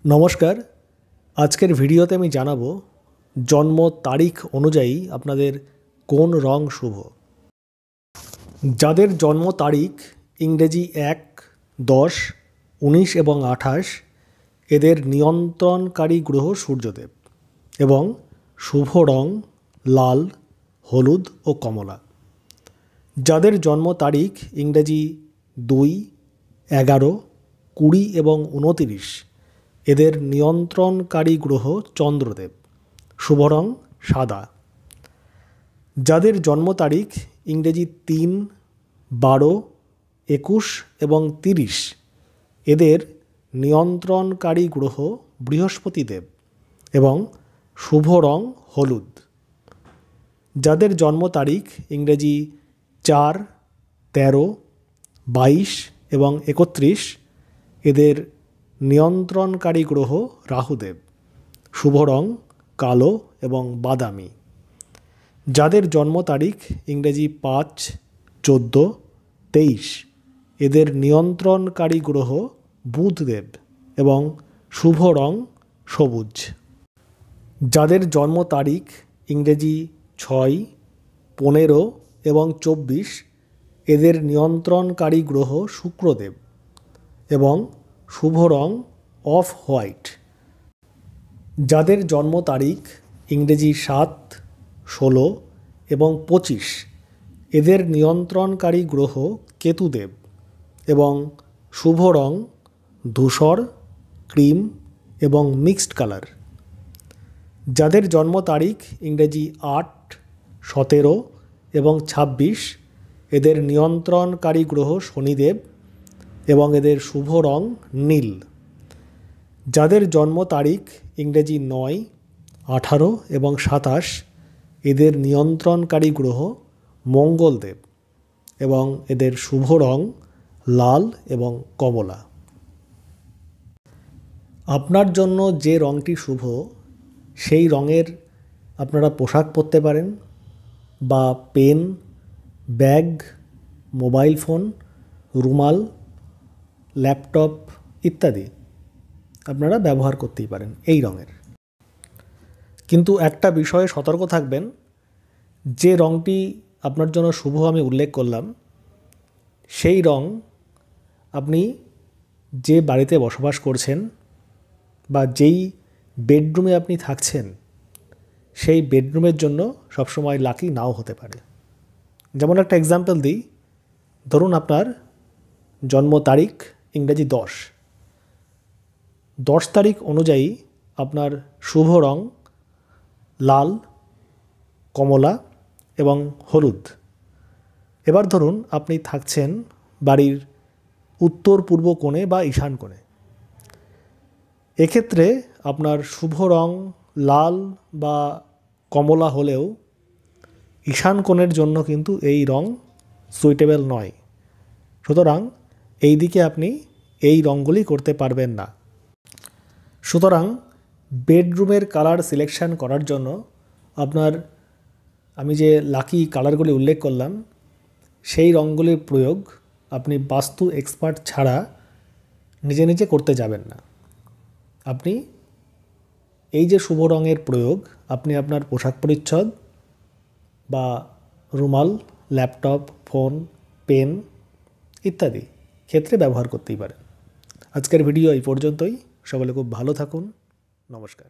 নমস্কার। আজকের ভিডিওতে আমি জানাবো জন্ম তারিখ অনুযায়ী আপনাদের কোন রং শুভ। যাদের জন্ম তারিখ ইংরেজি 1, 10, 19 এবং 28 এদের নিয়ন্ত্রণকারী গ্রহ সূর্যদেব এবং শুভ রং লাল, হলুদ ও কমলা। যাদের জন্ম তারিখ ইংরেজি 2, 11, 20 এবং 29 এদের নিয়ন্ত্রণকারী গ্রহ চন্দ্রদেব, শুভ রং সাদা। যাদের জন্ম তারিখ ইংরেজি 3, 12, 21 এবং 30 এদের নিয়ন্ত্রণকারী গ্রহ বৃহস্পতিদেব এবং শুভ রং হলুদ। যাদের জন্ম তারিখ ইংরেজি 4, 13, 22 এবং 31 এদের নিয়ন্ত্রণকারী গ্রহ রাহুদেব, শুভ রং কালো এবং বাদামি। যাদের জন্ম তারিখ ইংরেজি 5, 14, 23 এদের নিয়ন্ত্রণকারী গ্রহ বুধদেব এবং শুভ রং সবুজ। যাদের জন্ম তারিখ ইংরেজি 6, 15 এবং 24 এদের নিয়ন্ত্রণকারী গ্রহ শুক্রদেব এবং শুভ রং অফ হোয়াইট। যাদের জন্ম তারিখ ইংরেজি 7, 16 এবং 25 এদের নিয়ন্ত্রণকারী গ্রহ কেতুদেব এবং শুভ রং ধূসর, ক্রিম এবং মিক্সড কালার। যাদের জন্ম তারিখ ইংরেজি 8, 17 এবং 26 এদের নিয়ন্ত্রণকারী গ্রহ শনিদেব এবং এদের শুভ রং নীল। যাদের জন্ম তারিখ ইংরেজি 9, 18 এবং 27 এদের নিয়ন্ত্রণকারী গ্রহ মঙ্গলদেব এবং এদের শুভ রং লাল এবং কমলা। আপনার জন্য যে রঙটি শুভ সেই রঙের আপনারা পোশাক পরতে পারেন বা পেন, ব্যাগ, মোবাইল ফোন, রুমাল, ল্যাপটপ ইত্যাদি আপনারা ব্যবহার করতেই পারেন এই রঙের। কিন্তু একটা বিষয়ে সতর্ক থাকবেন, যে রঙটি আপনার জন্য শুভ আমি উল্লেখ করলাম সেই রং আপনি যে বাড়িতে বসবাস করছেন বা যেই বেডরুমে আপনি থাকছেন সেই বেডরুমের জন্য সবসময় লাকি নাও হতে পারে। যেমন একটা এক্সাম্পল দিই, ধরুন আপনার জন্ম তারিখ ইংরেজি 10 তারিখ অনুযায়ী আপনার শুভ রং লাল, কমলা এবং হলুদ। এবার ধরুন আপনি থাকছেন বাড়ির উত্তর পূর্ব কোণে বা ঈশান কোণে। এক্ষেত্রে আপনার শুভ রং লাল বা কমলা হলেও ঈশান কোণের জন্য কিন্তু এই রং সুইটেবল নয়। সুতরাং এই দিকে আপনি এই রঙগুলি করতে পারবেন না। সুতরাং বেডরুমের কালার সিলেকশান করার জন্য আপনার আমি যে লাকি কালারগুলি উল্লেখ করলাম সেই রঙগুলির প্রয়োগ আপনি বাস্তু এক্সপার্ট ছাড়া নিজে নিজে করতে যাবেন না। আপনি এই যে শুভ রঙের প্রয়োগ আপনি আপনার পোশাক পরিচ্ছদ বা রুমাল, ল্যাপটপ, ফোন, পেন ইত্যাদি ক্ষেত্রে ব্যবহার করতেই পারেন। আজকের ভিডিও এই পর্যন্তই। সকলে খুব ভালো থাকুন। নমস্কার।